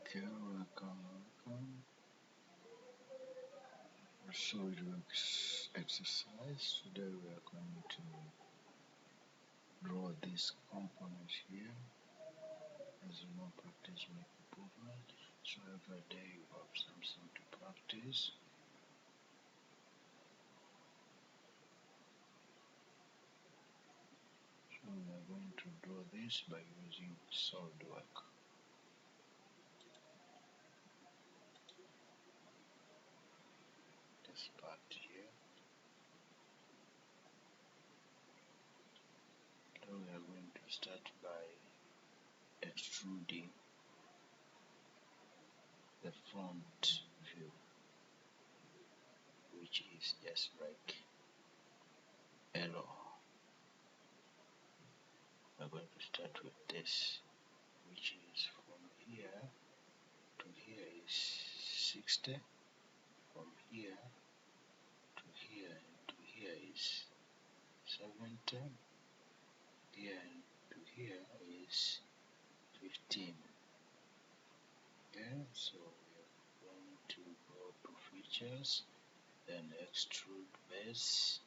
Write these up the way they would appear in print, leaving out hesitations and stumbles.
Okay, welcome. For SolidWorks exercise. Today we are going to draw this component here. As you know, practice makes improvement. So every day you have something to practice. So we are going to draw this by using SolidWorks. This part here. So we are going to start by extruding the front view, which is just like arrow. We're going to start with this, which is from here to here is 60, from here to here and to here is 70, here and to here is 15. Okay, so we are going to go to features, then extrude base.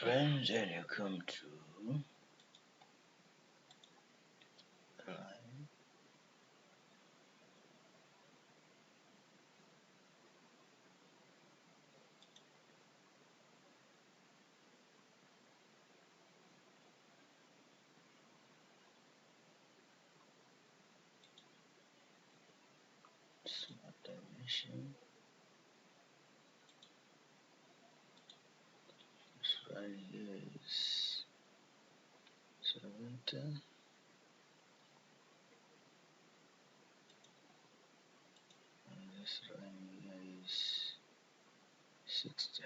Friends, then you come to line, smart dimension. This line here is 70, and this line here is 60.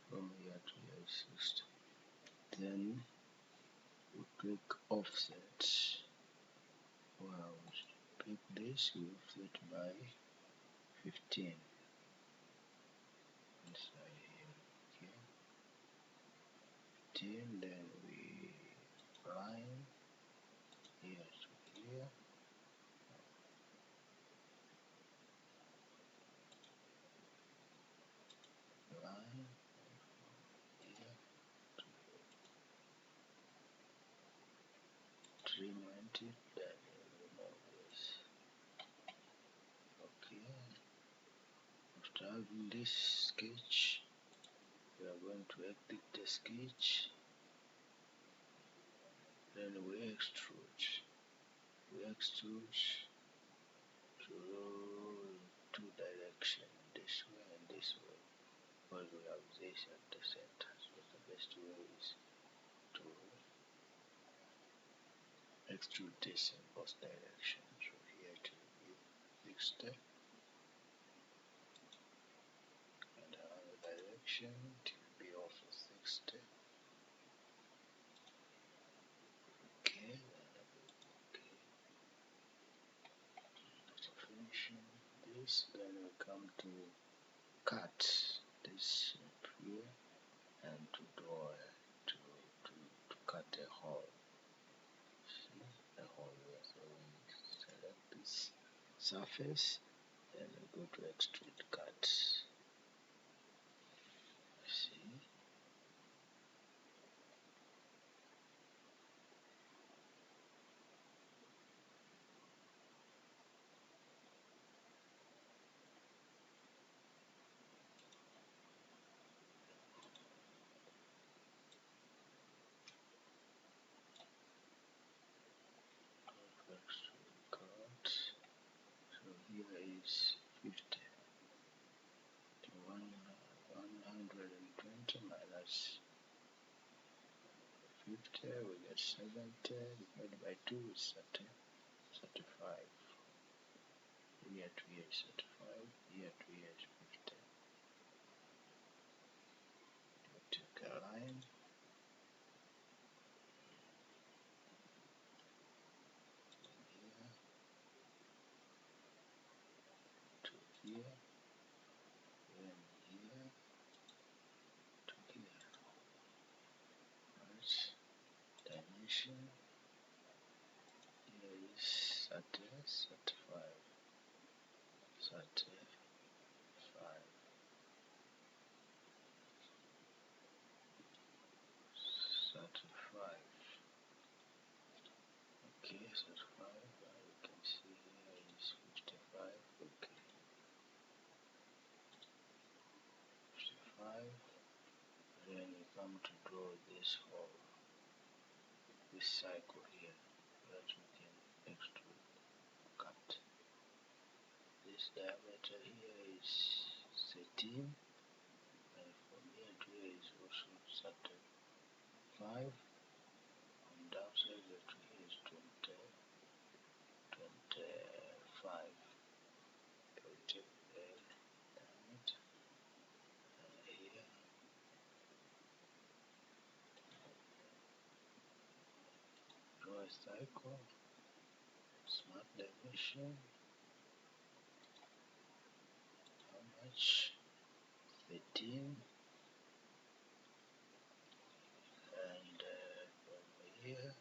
From here to here is 60. Then we click offset. Well, pick this, we offset by 15 inside here. Okay, 15. Then we line here to here. Line here to 390. Then remove this. Okay. After having this sketch, we are going to exit the sketch. Then we extrude. We extrude to two directions, this way and this way, because we have this at the center. So the best way is to extrude this in both directions. So here it will be 60, and another direction it will be also 60. Okay, okay. After finishing this, then we come to cut this shape here and to draw to cut a hole. See a hole here. So we select this surface and we go to extrude cut. See, extrude cut. So So here is 50 to 120 minus 50, we get 70 divided by 2 is 35. Here to here is 35, here to here is 50. We take a line. Here to here, then here to here. Right. Dimension here is 35, 35. Okay, 35. You can see here is 55. Okay, 55. Then you come to draw this hole, this cycle here, that we can extrude, cut. This diameter here is 13, and from here to here is also 35. On downside the to here is 25. We take the diameter, and here draw a cycle, smart dimension. How much? 13. And from here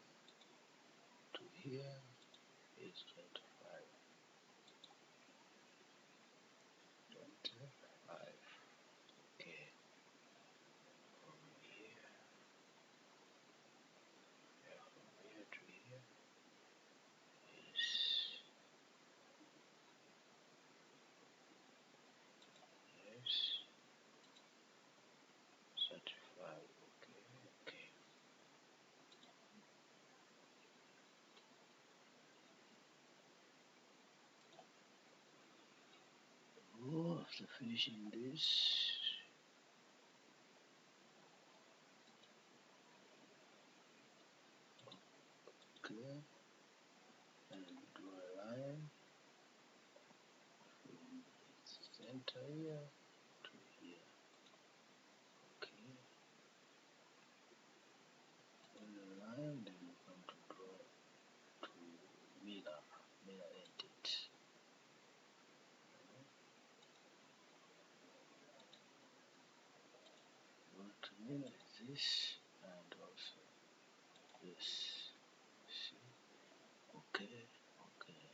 to here is 25. 25. Okay. From here, from here to here is 35. Okay. Okay. After finishing this, okay, and draw a line from center here to here. Okay, and the line, then we come to draw to mirror edit. What to mirror is this, and also this. See? Okay, okay.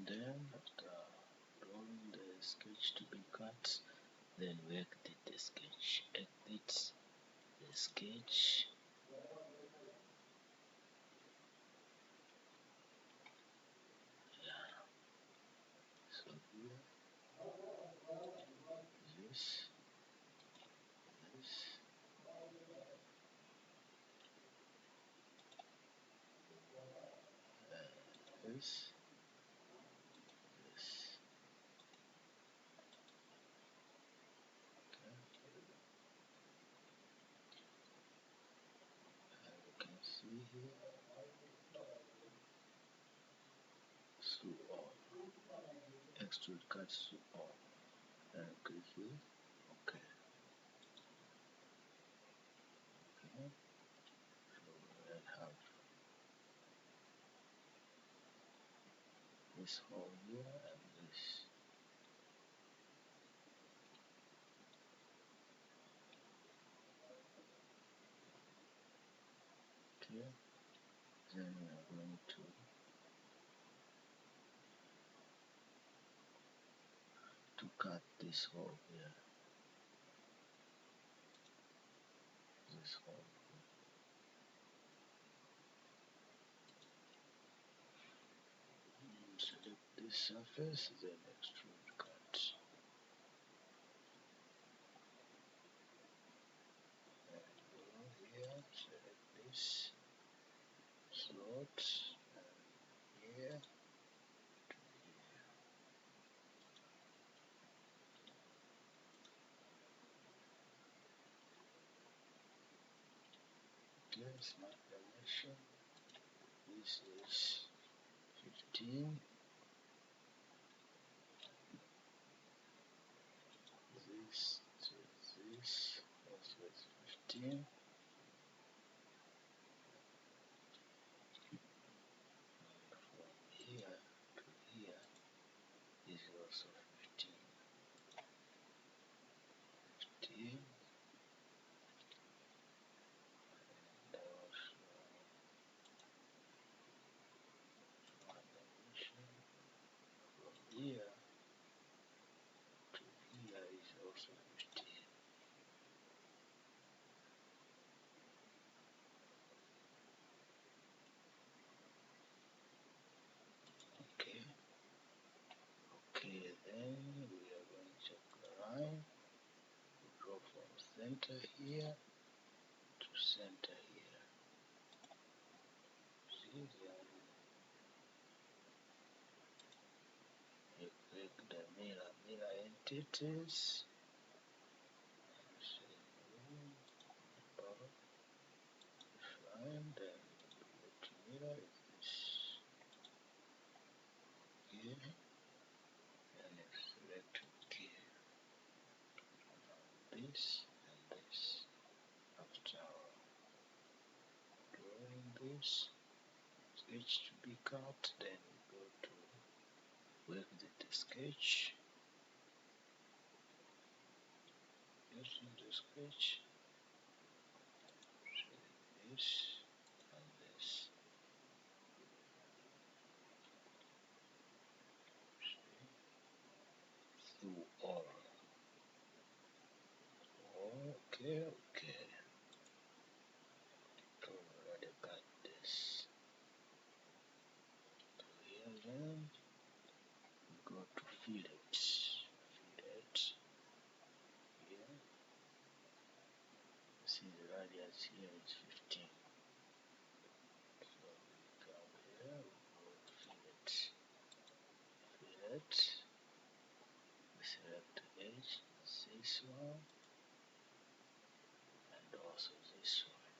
Then after drawing the sketch to be cut, then we exit the sketch. Exit the sketch. Yeah. So here, this, this, this, this. Okay. And you can see here, through all. Extrude cut through all. And click here. Okay. Okay. So we have this hole here and this. Okay. Then we are going to cut this hole here. This hole here. Select this surface, then extrude cut. And go here, select this, slot here to here. Okay, smart dimension. This is 15. This to this also is 15. From here to here is also 15. 15. And also smart dimension. From here to here is also 15. Okay. Okay, then we are going to check the line. We draw from center here to center here. See, then you click the mirror entities. Define, then pivot mirror is this here, and you select OK. This and this. After drawing this sketch to be cut, then we go to exit the sketch. Using the sketch, select this and this. Through all. Okay. So already got this. So here then we go to fillet. Here. See the radius here is 15. So we come here, we go to fillet. We select the edge, this one, and also this one.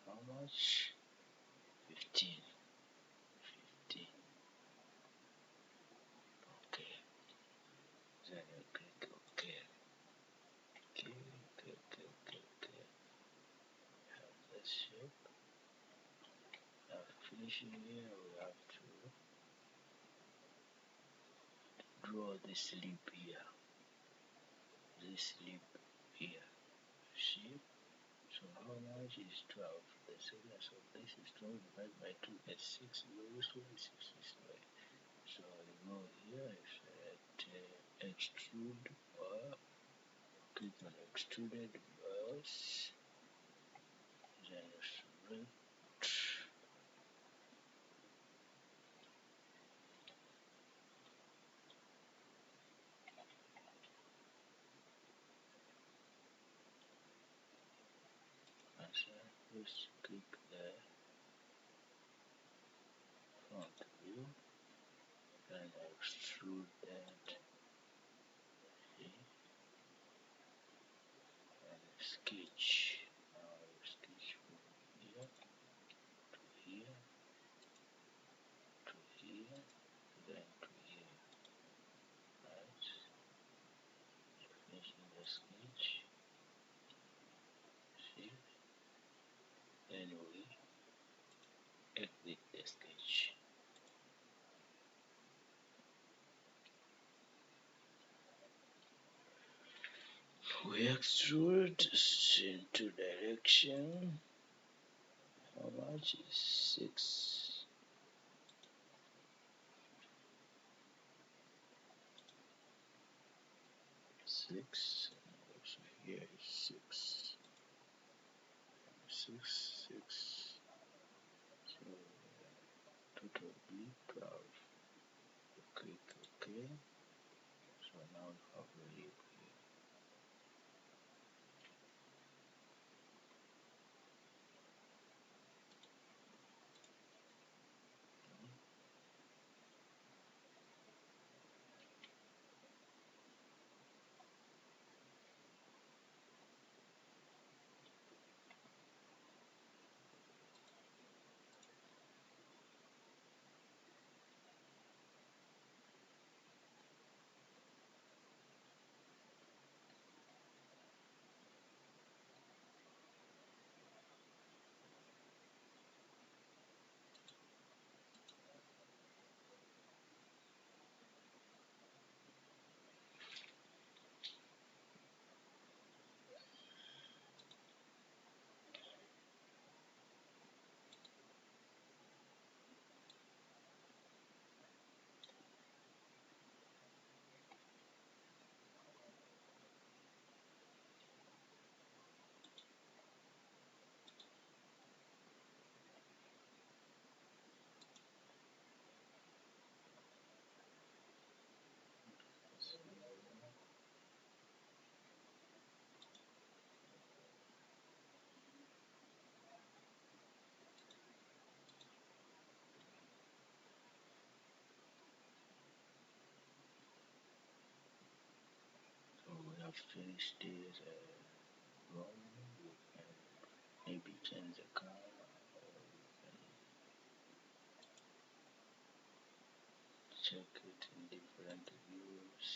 How much? 15. Okay. Then you click OK. Okay. Have this shape. After finishing here, we have to draw this lip here. See? So how much is 12? The radius of this is 12 divided by 2 is 6. You go this way, 6 this way. So you go here, you select extrude bar, click on extruded bars, then you select and just click the front view, then extrude that, see, and sketch. Now you sketch from here to here to here, then to here, right? Finishing the sketch, see, then we exit the sketch. We extrude into direction. How much is 6? 6. Also here is 6. 6. So total be 12. Click OK. So now you have a lip here. have finished this room, you can maybe change the color, or you can check it in different views.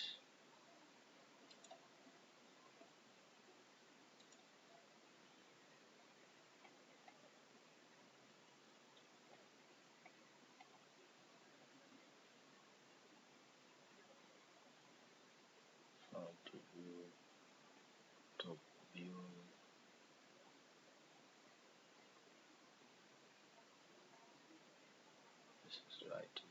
Front view, top view, this is right